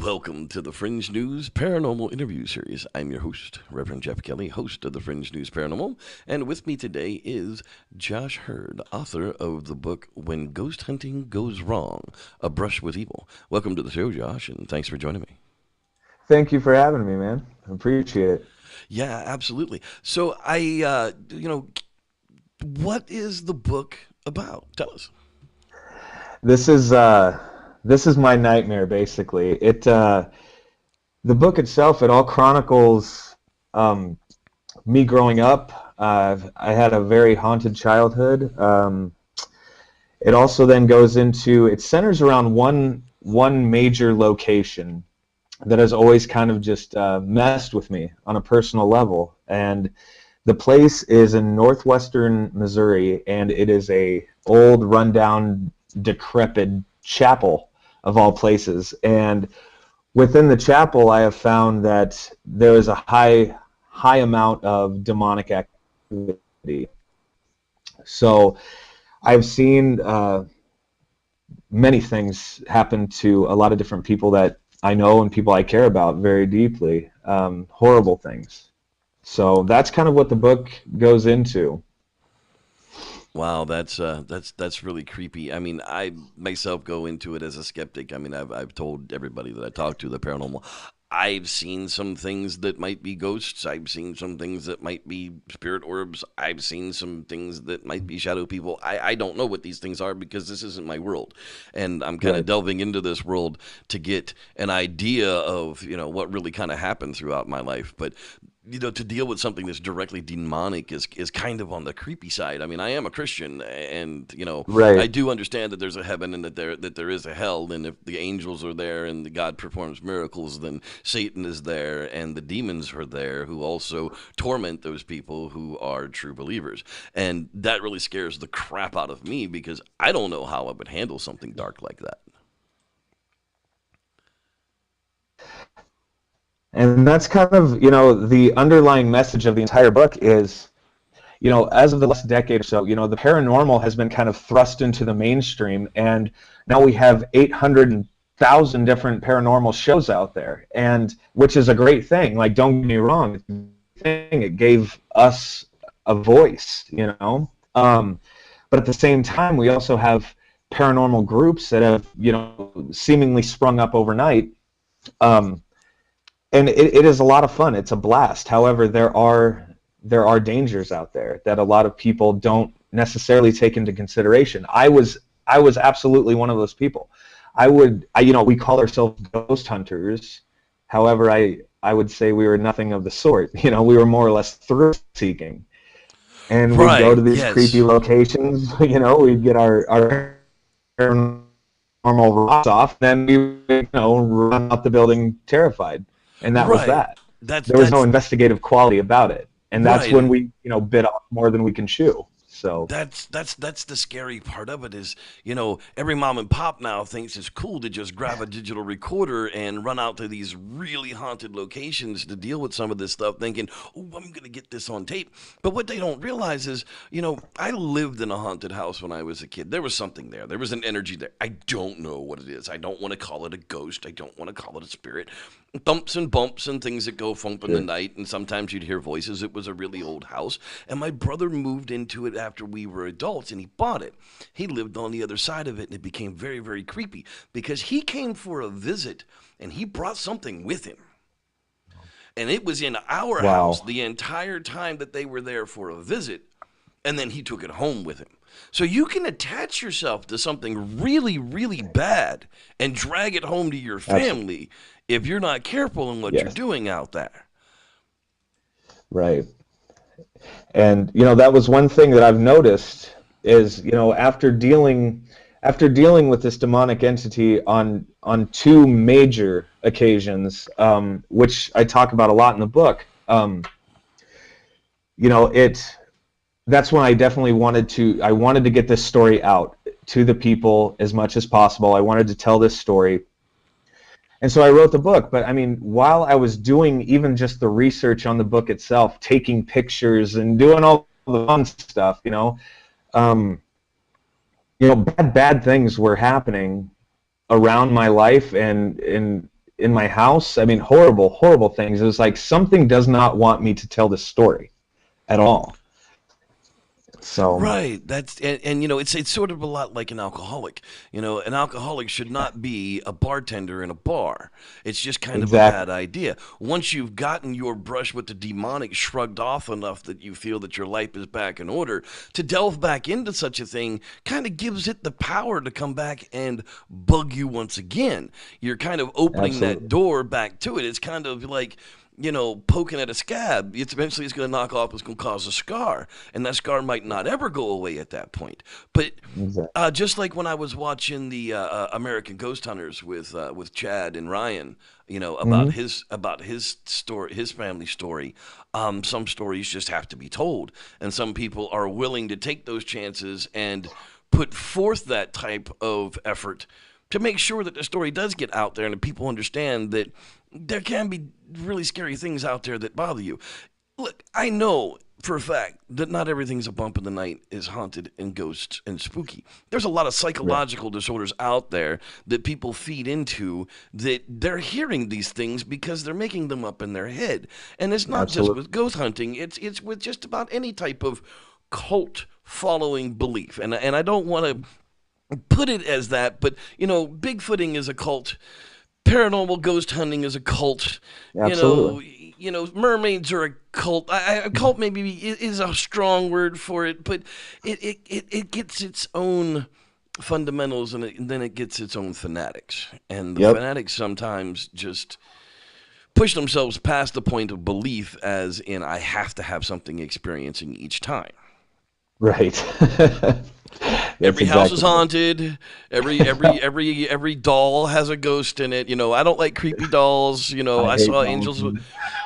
Welcome to the Fringe News Paranormal Interview Series. I'm your host, Reverend Jeff Kelley, host of the Fringe News Paranormal, and with me today is Josh Hurd, author of the book When Ghost Hunting Goes Wrong, A Brush with Evil. Welcome to the show, Josh, and thanks for joining me. Thank you for having me, man. I appreciate it. Yeah, absolutely. So what is the book about? Tell us. This is this is my nightmare, basically. The book itself, it all chronicles me growing up. I had a very haunted childhood. It also then goes into, it centers around one major location that has always kind of just messed with me on a personal level. And the place is in northwestern Missouri, and it is a old, rundown, decrepit chapel of all places. And within the chapel, I have found that there is a high amount of demonic activity. So I've seen many things happen to a lot of different people that I know and people I care about very deeply, horrible things. So that's kind of what the book goes into. Wow, that's really creepy. I mean, I myself go into it as a skeptic. I mean, I've told everybody that I talk to the paranormal. I've seen some things that might be ghosts. I've seen some things that might be spirit orbs. I've seen some things that might be shadow people. I don't know what these things are because this isn't my world. And I'm kind of Right. delving into this world to get an idea of, what really kind of happened throughout my life. But to deal with something that's directly demonic is kind of on the creepy side. I mean, I am a Christian, and I Right. do understand that there's a heaven and that there is a hell, and if the angels are there and the God performs miracles, then Satan is there, and the demons are there who also torment those people who are true believers, and that really scares the crap out of me because I don't know how I would handle something dark like that. And that's kind of, the underlying message of the entire book is, as of the last decade or so, the paranormal has been kind of thrust into the mainstream, and now we have 800,000 different paranormal shows out there, and which is a great thing. Like, don't get me wrong, it's a great thing. It gave us a voice, but at the same time, we also have paranormal groups that have, seemingly sprung up overnight. Um, and it is a lot of fun. It's a blast. However, there are dangers out there that a lot of people don't necessarily take into consideration. I was absolutely one of those people. We call ourselves ghost hunters. However, I would say we were nothing of the sort. We were more or less thrill seeking, and we'd go Right. to these creepy Yes. locations. We'd get our paranormal rocks off, and then we would, run out the building terrified. And that was Right. that. That's There was no that's investigative quality about it. And that's when right. we, bit off more than we can chew. So, That's the scary part of it is, every mom and pop now thinks it's cool to just grab a digital recorder and run out to these really haunted locations to deal with some of this stuff, thinking, oh, I'm going to get this on tape. But what they don't realize is, I lived in a haunted house when I was a kid. There was something there. There was an energy there. I don't know what it is. I don't want to call it a ghost. I don't want to call it a spirit. Thumps and bumps and things that go thump in the sure. night, and sometimes you'd hear voices. It was a really old house, and my brother moved into it after we were adults, and he bought it. He lived on the other side of it, and it became very, very creepy because he came for a visit, and he brought something with him. And it was in our house Wow. the entire time that they were there for a visit, and then he took it home with him. So you can attach yourself to something really, really bad and drag it home to your Absolutely. family if you're not careful in what you're Yes. doing out there. Right. And, that was one thing that I've noticed is, after dealing with this demonic entity on two major occasions, which I talk about a lot in the book, you know, it that's when I definitely wanted to get this story out to the people as much as possible. I wanted to tell this story. And so I wrote the book, but I mean, while I was doing even just the research on the book itself, taking pictures and doing all the fun stuff, um, bad things were happening around my life and in my house. I mean, horrible, horrible things. It was like something does not want me to tell this story at all. So, Right. And you know, it's sort of a lot like an alcoholic. You know, an alcoholic should not be a bartender in a bar. It's just kind of a exactly. bad idea. Once you've gotten your brush with the demonic shrugged off enough that you feel that your life is back in order, to delve back into such a thing kind of gives it the power to come back and bug you once again. You're kind of opening that Absolutely. door back to it. It's kind of like, you know, poking at a scab. It's going to knock off. It's going to cause a scar, and that scar might not ever go away at that point. But Exactly. just like when I was watching the American Ghost Hunters with Chad and Ryan, you know, Hmm. about his story, his family story. Some stories just have to be told, and some people are willing to take those chances and put forth that type of effort to make sure that the story does get out there and that people understand that there can be really scary things out there that bother you. Look, I know for a fact that not everything's a bump in the night is haunted and ghosts and spooky. There's a lot of Right. psychological disorders out there that people feed into that they're hearing these things because they're making them up in their head. And it's not just Absolutely. with ghost hunting, it's with just about any type of cult following belief. And I don't want to put it as that, but you know, Bigfooting is a cult, paranormal ghost hunting is a cult. Absolutely. You know, mermaids are a cult. A cult maybe is a strong word for it, but it gets its own fundamentals and then it gets its own fanatics. And the Yep. fanatics sometimes just push themselves past the point of belief, as in, I have to have something experiencing each time. Right. That's Every house is exactly it. haunted. Every doll has a ghost in it. You know, I don't like creepy dolls. You know, I I hate saw dolls.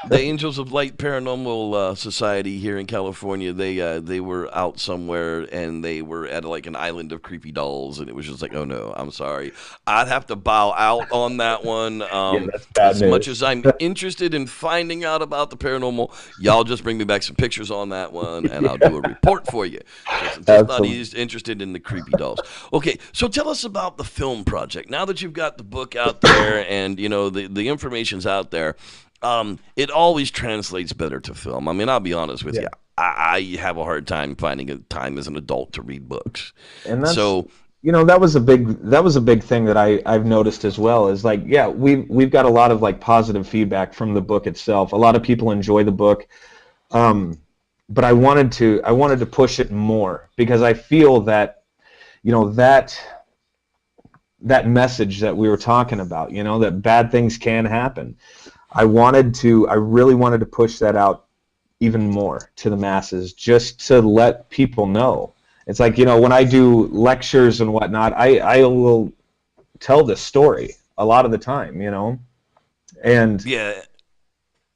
the Angels of Light Paranormal Society here in California. They were out somewhere and they were at like an island of creepy dolls, and it was just like, oh no, I'm sorry, I'd have to bow out on that one. Yeah, that's bad As much news. as I'm interested in finding out about the paranormal, y'all just bring me back some pictures on that one, and I'll do a report for you. Because I'm just not Absolutely. interested in the creepy dolls. Okay, so tell us about the film project. Now that you've got the book out there and you know the information's out there, it always translates better to film. I mean, I'll be honest with Yeah. you. I have a hard time finding a time as an adult to read books. And that's, So that was a big thing that I've noticed as well, is like, yeah, we've got a lot of like positive feedback from the book itself. A lot of people enjoy the book. Um, but I wanted to push it more because I feel that, that message that we were talking about, that bad things can happen. I really wanted to push that out even more to the masses, just to let people know. It's like, when I do lectures and whatnot, I will tell this story a lot of the time, and yeah,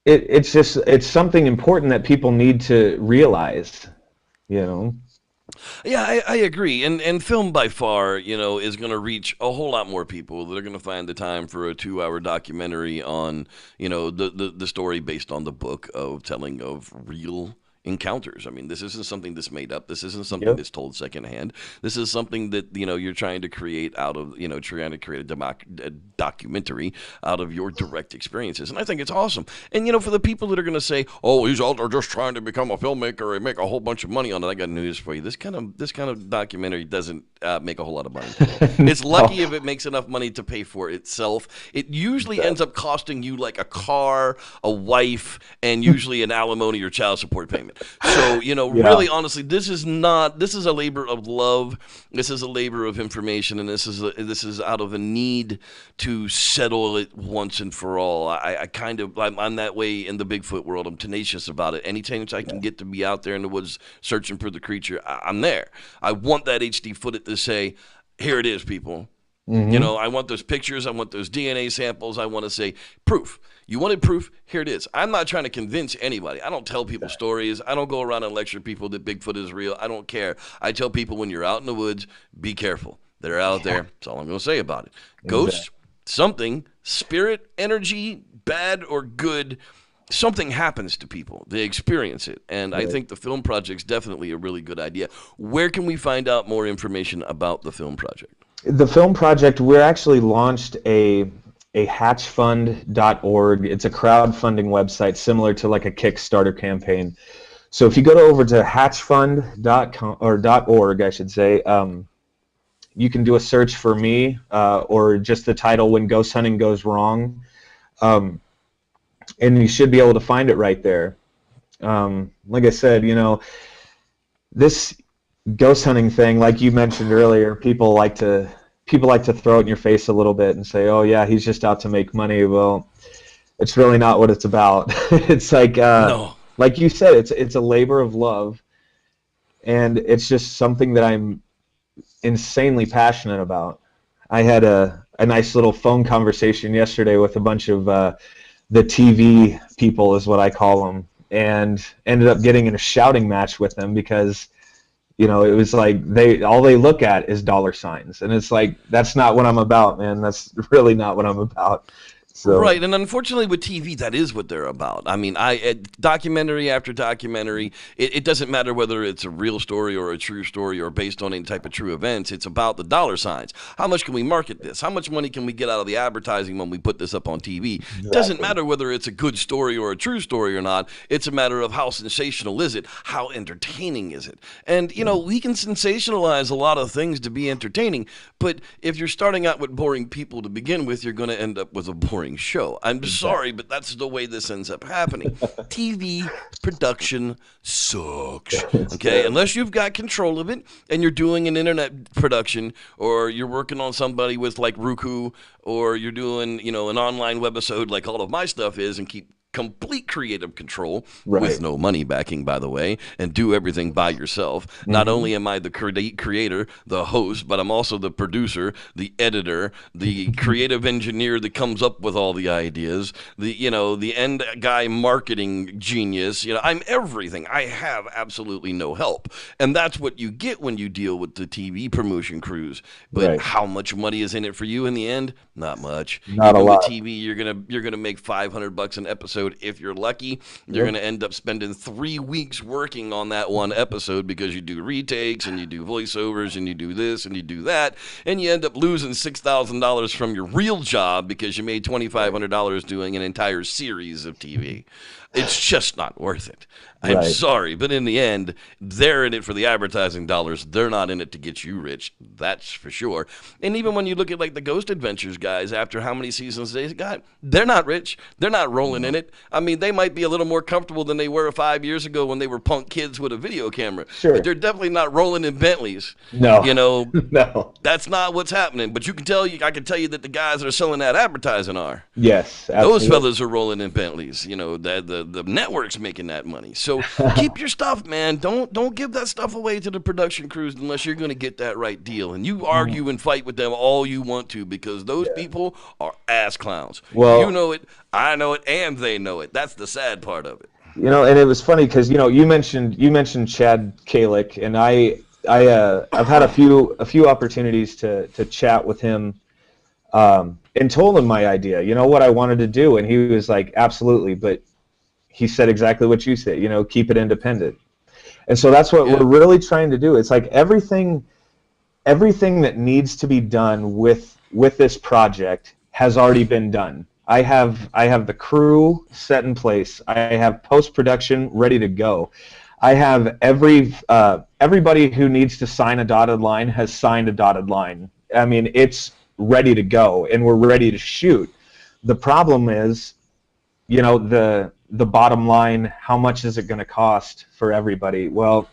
it's something important that people need to realize, you know. yeah, I agree. And film by far, you know, is going to reach a whole lot more people that are going to find the time for a 2 hour documentary on, you know, the story based on the book of telling of real encounters. I mean, this isn't something that's made up. This isn't something Yep. that's told secondhand. This is something that, you know, you're trying to create out of, you know, trying to create a documentary out of your direct experiences. And I think it's awesome. And, you know, for the people that are going to say, oh, he's out there just trying to become a filmmaker and make a whole bunch of money on it, I got news for you. This kind of documentary doesn't make a whole lot of money today. It's lucky No, if it makes enough money to pay for itself. It usually ends exactly. up costing you like a car, a wife, and usually an alimony or child support payment. So, you know, Yeah, really honestly, this is a labor of love. This is a labor of information, and this is out of a need to settle it once and for all. I'm that way in the Bigfoot world. I'm tenacious about it. Anytime I can yeah. get to be out there in the woods searching for the creature, I'm there. I want that HD footage to say, here it is, people. You Hmm. know, I want those pictures. I want those DNA samples. I want to say proof. You wanted proof? Here it is. I'm not trying to convince anybody. I don't tell people stories. I don't go around and lecture people that Bigfoot is real. I don't care. I tell people when you're out in the woods, be careful. They're out Yeah, there. That's all I'm going to say about it. exactly. Ghosts, something, spirit, energy, bad or good, something happens to people. They experience it. And I Right. think the film project's definitely a really good idea. Where can we find out more information about the film project? The film project, we're actually launched a a hatchfund.org. It's a crowdfunding website similar to like a Kickstarter campaign. So if you go over to hatchfund.com or .org, I should say, you can do a search for me or just the title, When Ghost Hunting Goes Wrong, and you should be able to find it right there. Like I said, this ghost hunting thing, like you mentioned earlier, people like to throw it in your face a little bit and say, "Oh yeah, he's just out to make money." Well, it's really not what it's about. It's like No. like you said, it's a labor of love, and it's just something that I'm insanely passionate about. I had a nice little phone conversation yesterday with a bunch of the TV people, is what I call them, and ended up getting in a shouting match with them because it was like all they look at is dollar signs, and it's like, that's not what I'm about, man. That's really not what I'm about. So. Right, and unfortunately with TV, that is what they're about. I mean, documentary after documentary, it doesn't matter whether it's a real story or a true story or based on any type of true events. It's about the dollar signs. How much can we market this? How much money can we get out of the advertising when we put this up on TV? Exactly. Doesn't matter whether it's a good story or a true story or not. It's a matter of how sensational is it? How entertaining is it? And, we can sensationalize a lot of things to be entertaining, but if you're starting out with boring people to begin with, you're going to end up with a boring show. I'm sorry, but that's the way this ends up happening. TV production sucks. Okay, unless you've got control of it and you're doing an internet production, or you're working on somebody with like Roku, or you're doing, an online webisode like all of my stuff is, and keep complete creative control with no money backing, by the way, and do everything by yourself. Mm-hmm. Not only am I the creator, the host, but I'm also the producer, the editor, the creative engineer that comes up with all the ideas, the end guy marketing genius. I'm everything. I have absolutely no help. And that's what you get when you deal with the TV promotion crews. But how much money is in it for you in the end? Not much. Not a lot. With TV, you're gonna make $500 an episode. If you're lucky, you're going to end up spending 3 weeks working on that one episode because you do retakes and you do voiceovers and you do this and you do that, and you end up losing $6,000 from your real job because you made $2,500 doing an entire series of TV. It's just not worth it. I'm sorry, but in the end, they're in it for the advertising dollars. They're not in it to get you rich. That's for sure. And even when you look at like the Ghost Adventures guys, after how many seasons they got, they're not rich. They're not rolling in it. I mean, they might be a little more comfortable than they were 5 years ago when they were punk kids with a video camera. Sure. But they're definitely not rolling in Bentleys. No. No. That's not what's happening. But I can tell you that the guys that are selling that advertising are. Yes, absolutely. Those fellas are rolling in Bentleys. The network's making that money. So keep your stuff, man. Don't give that stuff away to the production crews unless you're going to get that right deal. And you argue and fight with them all you want to, because those people are ass clowns. Well, you know it, I know it, and they know it. That's the sad part of it. And it was funny because you mentioned Chad Kelley, and I've had a few opportunities to chat with him, and told him my idea. What I wanted to do, and he was like, absolutely, but he said exactly what you said, keep it independent. And so that's what we're really trying to do. It's like everything that needs to be done with this project has already been done. I have the crew set in place. I have post-production ready to go. I have everybody who needs to sign a dotted line has signed a dotted line. I mean, it's ready to go, and we're ready to shoot. The problem is, the bottom line, how much is it going to cost for everybody? Well,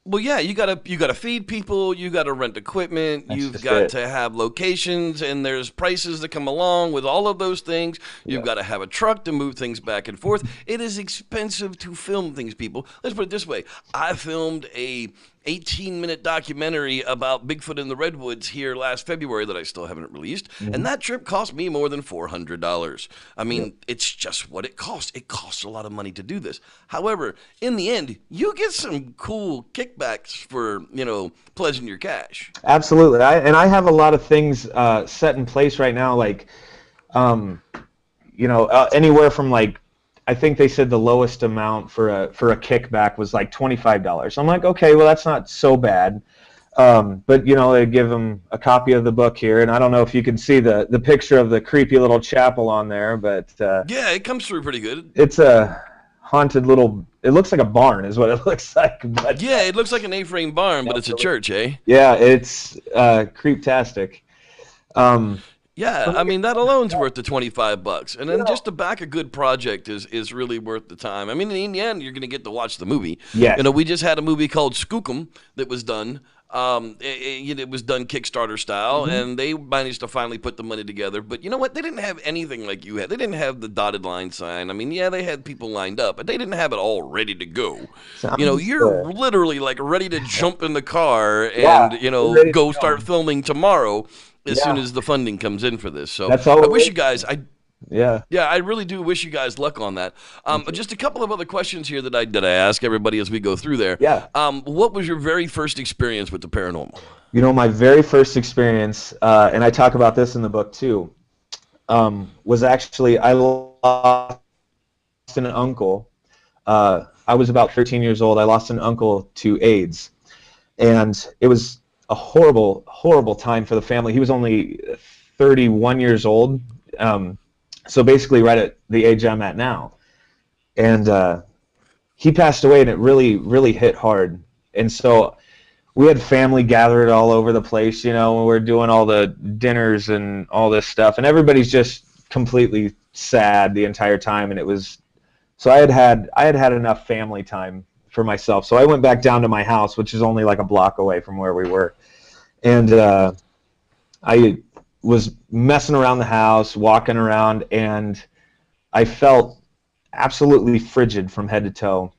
yeah, you gotta feed people, you gotta rent equipment, you've got to have locations, and there's prices that come along with all of those things. You've got to have a truck to move things back and forth. It is expensive to film things, people. Let's put it this way. I filmed a 18-minute documentary about Bigfoot in the Redwoods here last February that I still haven't released, and that trip cost me more than $400. I mean, it's just what it costs. It costs a lot of money to do this. However, in the end, you get some cool kickbacks for, pledging your cash. Absolutely. I have a lot of things set in place right now, like, anywhere from like, I think they said the lowest amount for a kickback was like $25. I'm like, okay, well, that's not so bad. But you know, they give them a copy of the book here, and I don't know if you can see the picture of the creepy little chapel on there, but Yeah, it comes through pretty good. it's a haunted little. It looks like a barn, is what it looks like. But Yeah, it looks like an A-frame barn, but it's a church, eh? yeah, it's creeptastic. Yeah, I mean that alone's worth the $25, and You then know, just to back a good project is really worth the time. I mean, in the end, you're going to get to watch the movie. yes. We just had a movie called Skookum that was done. It was done Kickstarter style, and they managed to finally put the money together. But you know what? They didn't have anything like you had. They didn't have the dotted line sign. I mean, yeah, they had people lined up, but they didn't have it all ready to go. Sounds You're literally like ready to jump in the car yeah, and we're ready to go go. start filming tomorrow as soon Yeah, as the funding comes in for this. So that's all I we're wish you waiting guys, for. Yeah. yeah, I really do wish you guys luck on that. Just a couple of other questions here that I ask everybody as we go through there. Yeah. What was your very first experience with the paranormal? You know, my very first experience, and I talk about this in the book too, was actually I lost an uncle. I was about 13 years old. I lost an uncle to AIDS, and it was a horrible, horrible time for the family. He was only 31 years old, so basically right at the age I'm at now. And he passed away, and it really, really hit hard. And so we had family gathered all over the place, you know, and we're doing all the dinners and all this stuff, and everybody's just completely sad the entire time. And it was, so I had enough family time for myself. So I went back down to my house, which is only like a block away from where we were, and I was messing around the house, walking around, and I felt absolutely frigid from head to toe.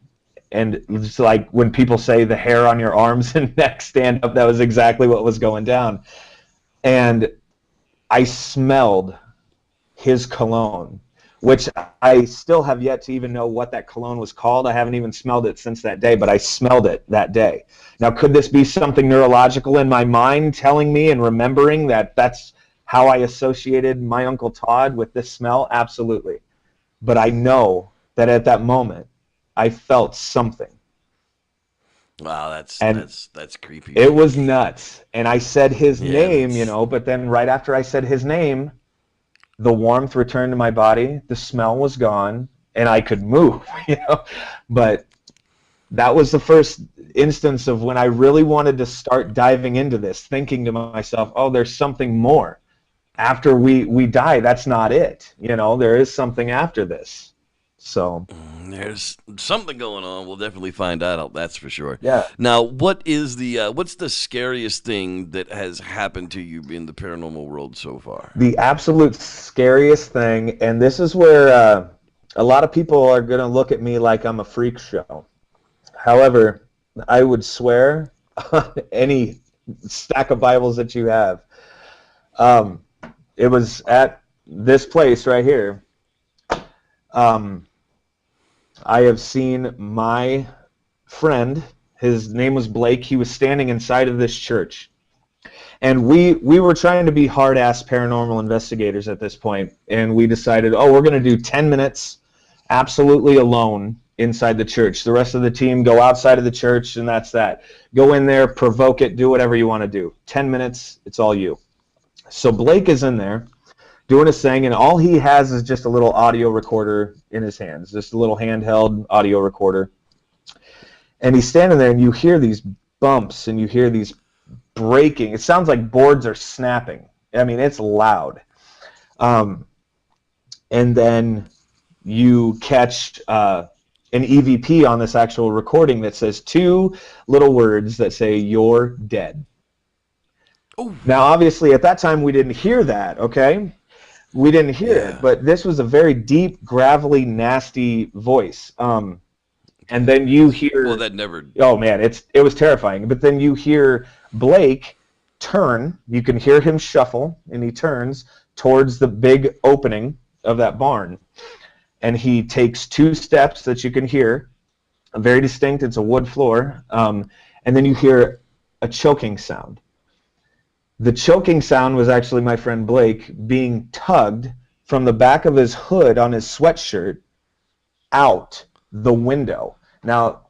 And it's like when people say the hair on your arms and neck stand up, that was exactly what was going down. And I smelled his cologne, which I still have yet to even know what that cologne was called. I haven't even smelled it since that day, but I smelled it that day. Now, could this be something neurological in my mind telling me and remembering that that's how I associated my Uncle Todd with this smell? Absolutely. But I know that at that moment, I felt something. Wow, And that's creepy. it was nuts. And I said his Yeah, name, you know, but then right after I said his name, the warmth returned to my body, the smell was gone, and I could move, you know. But that was the first instance of when I really wanted to start diving into this, thinking to myself, oh, there's something more. After we die, that's not it. You know, there is something after this. So There's something going on. We'll definitely find out. That's for sure. yeah. Now, what's the scariest thing that has happened to you in the paranormal world so far? The absolute scariest thing, and this is where a lot of people are going to look at me like I'm a freak show. However, I would swear on any stack of Bibles that you have. It was at this place right here. I have seen my friend, his name was Blake, he was standing inside of this church. And we were trying to be hard-ass paranormal investigators at this point, and we decided, oh, we're going to do 10 minutes absolutely alone inside the church. The rest of the team go outside of the church, and that's that. Go in there, provoke it, do whatever you want to do. 10 minutes, it's all you. So Blake is in there doing his thing, and all he has is just a little audio recorder in his hands, just a little handheld audio recorder. And he's standing there, and you hear these bumps, and you hear these breaking. It sounds like boards are snapping. I mean, it's loud. And then you catch an EVP on this actual recording that says two little words that say, "You're dead." Oh, Now, obviously, at that time, we didn't hear that, okay? We didn't hear it, but this was a very deep, gravelly, nasty voice. And then you hear... well, that never... Oh, man, it was terrifying. But then you hear Blake turn. You can hear him shuffle, and he turns towards the big opening of that barn. And he takes 2 steps that you can hear, very distinct. It's a wood floor. And then you hear a choking sound. The choking sound was actually my friend Blake being tugged from the back of his hood on his sweatshirt out the window. Now,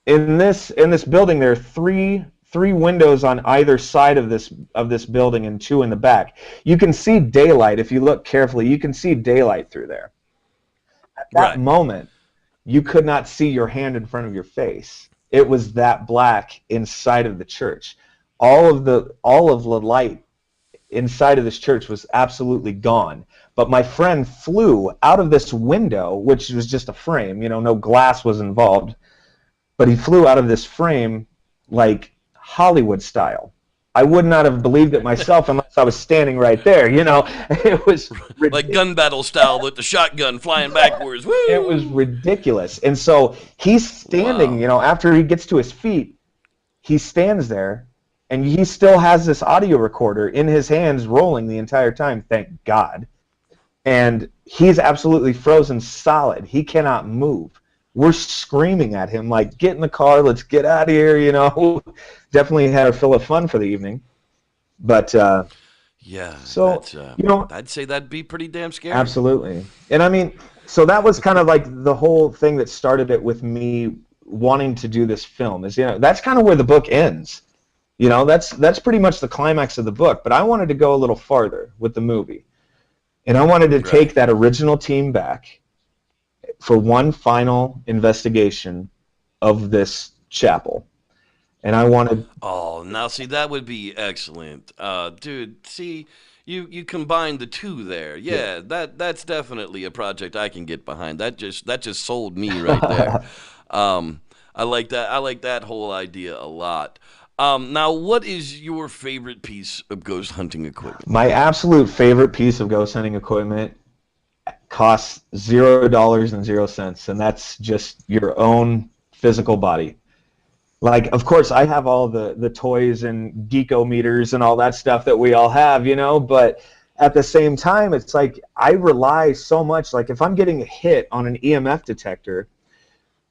in this building, there are three three windows on either side of this building and two in the back. You can see daylight if you look carefully. You can see daylight through there. At that Right. moment, you could not see your hand in front of your face. It was that black inside of the church. All of the light inside of this church was absolutely gone. But my friend flew out of this window, which was just a frame, no glass was involved. But he flew out of this frame like Hollywood style. I would not have believed it myself unless I was standing right there. It was like gun battle style with the shotgun flying backwards. Woo! It was ridiculous. And so he's standing, Wow. After he gets to his feet, he stands there, and he still has this audio recorder in his hands rolling the entire time, thank God. And he's absolutely frozen solid. He cannot move. We're screaming at him like, get in the car, let's get out of here, Definitely had our fill of fun for the evening. But yeah, so I'd say that'd be pretty damn scary. Absolutely. And I mean, so that was kind of like the whole thing that started it with me wanting to do this film. Is that's kind of where the book ends. That's pretty much the climax of the book, but I wanted to go a little farther with the movie. And I wanted to take that original team back for one final investigation of this chapel. And I wanted... Oh, now see, that would be excellent. Dude, see, you combine the two there. Yeah, that's definitely a project I can get behind. That just sold me right there. I like that. I like that whole idea a lot. Now, what is your favorite piece of ghost hunting equipment? My absolute favorite piece of ghost hunting equipment costs $0.00, and that's just your own physical body. Like, of course, I have all the toys and geekometers and all that stuff that we all have, but at the same time, it's like I rely so much, like if I'm getting a hit on an EMF detector,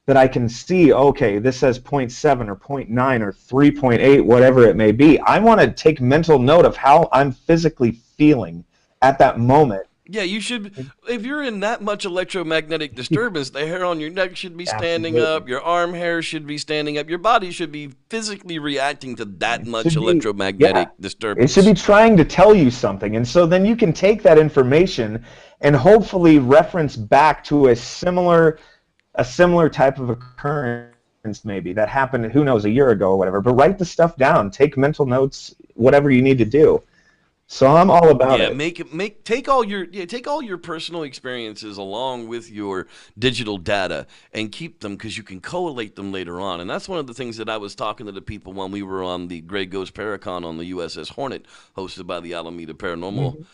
that I can see, okay, this says 0.7 or 0.9 or 3.8, whatever it may be. I want to take mental note of how I'm physically feeling at that moment. Yeah, you should. If you're in that much electromagnetic disturbance, the hair on your neck should be standing up. Your arm hair should be standing up. Your body should be physically reacting to that much electromagnetic disturbance. It should be trying to tell you something. And so then you can take that information and hopefully reference back to a similar type of occurrence maybe that happened, who knows, a year ago or whatever. But write the stuff down. Take mental notes, whatever you need to do. So I'm all about it. Take all your personal experiences along with your digital data and keep them, because you can collate them later on. And that's one of the things that I was talking to the people when we were on the Grey Ghost Paracon on the USS Hornet, hosted by the Alameda Paranormal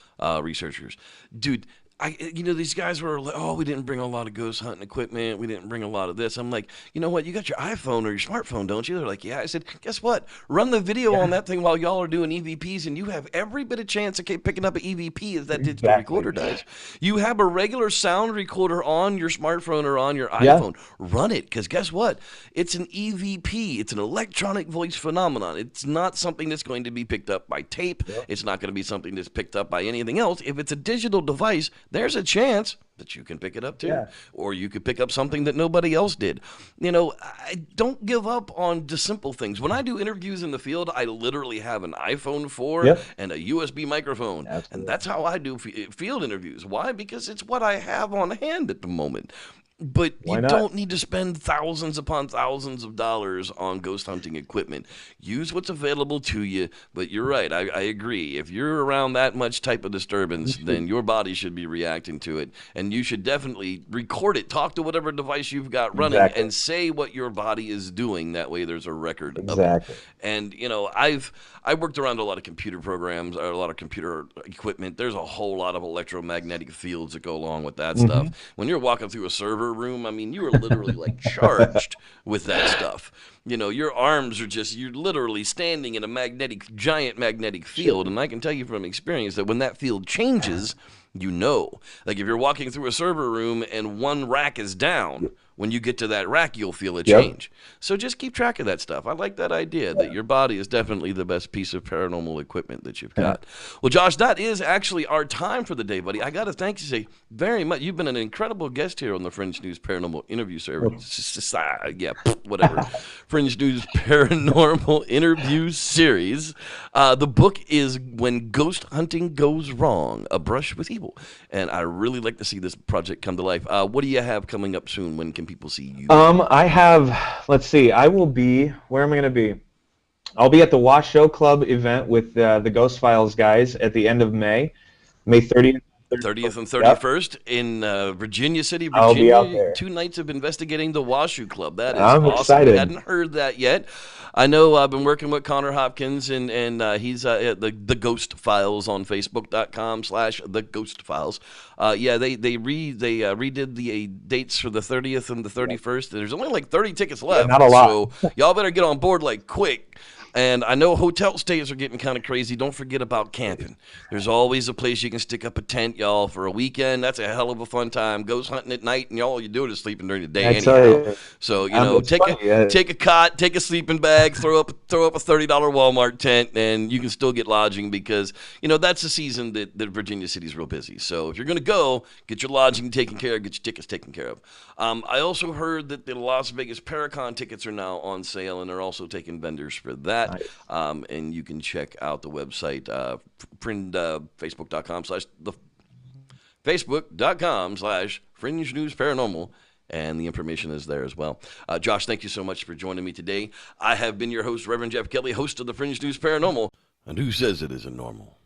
researchers. Dude, these guys were like, oh, we didn't bring a lot of ghost hunting equipment. We didn't bring a lot of this. I'm like, you know what? You got your iPhone or your smartphone, don't you? They're like, yeah. I said, guess what? Run the video on that thing while y'all are doing EVPs, and you have every bit of chance of picking up an EVP as that digital recorder does. You have a regular sound recorder on your smartphone or on your iPhone. Run it, because guess what? It's an EVP. It's an electronic voice phenomenon. It's not something that's going to be picked up by tape. It's not going to be something that's picked up by anything else. If it's a digital device, there's a chance that you can pick it up too. Or you could pick up something that nobody else did. I don't give up on the simple things. When I do interviews in the field, I literally have an iPhone 4 and a USB microphone. And that's how I do field interviews. Why? Because it's what I have on hand at the moment. But you don't need to spend thousands upon thousands of dollars on ghost hunting equipment. Use what's available to you. But you're right. I agree. If you're around that much type of disturbance, then your body should be reacting to it. And you should definitely record it. Talk to whatever device you've got running and say what your body is doing. That way there's a record of it. And, I worked around a lot of computer programs, or a lot of computer equipment. There's a whole lot of electromagnetic fields that go along with that stuff. When you're walking through a server room, I mean, you are literally like charged with that stuff. Your arms are you're literally standing in a giant magnetic field. And I can tell you from experience that when that field changes, like if you're walking through a server room and one rack is down, when you get to that rack, you'll feel a Yep. change. So just keep track of that stuff. I like that idea that your body is definitely the best piece of paranormal equipment that you've got. Well, Josh, that is actually our time for the day, buddy. I got to thank you very much. You've been an incredible guest here on the Fringe News Paranormal Interview Series. Yeah, whatever. Fringe News Paranormal Interview Series. The book is When Ghost Hunting Goes Wrong, A Brush with Evil. And I really like to see this project come to life. What do you have coming up soon? When can people see you? I have, let's see, I will be, where am I going to be? I'll be at the Wash Show Club event with the Ghost Files guys at the end of May 30th. 30th and 31st in Virginia City, Virginia. I'll be out there. 2 nights of investigating the Washoe Club. That is I'm awesome. excited. I hadn't heard that yet. I know I've been working with Connor Hopkins, and he's at the Ghost Files on Facebook.com/The Ghost Files. Yeah, they redid the dates for the 30th and the 31st. There's only like 30 tickets left. Yeah, not a lot. So y'all better get on board like quick. And I know hotel stays are getting kind of crazy. Don't forget about camping. There's always a place you can stick up a tent, y'all, for a weekend. That's a hell of a fun time. Ghost hunting at night, and y'all, all you do is sleeping during the day anyhow. So, take a cot, take a sleeping bag, throw up a $30 Walmart tent, and you can still get lodging because, that's the season that Virginia City's real busy. So if you're going to go, get your lodging taken care of, get your tickets taken care of. I also heard that the Las Vegas Paracon tickets are now on sale, and they're also taking vendors for that. Nice. And you can check out the website, Facebook.com/Fringe News Paranormal, and the information is there as well. Josh, thank you so much for joining me today. I have been your host, Reverend Jeff Kelley, host of the Fringe News Paranormal. And who says it isn't normal?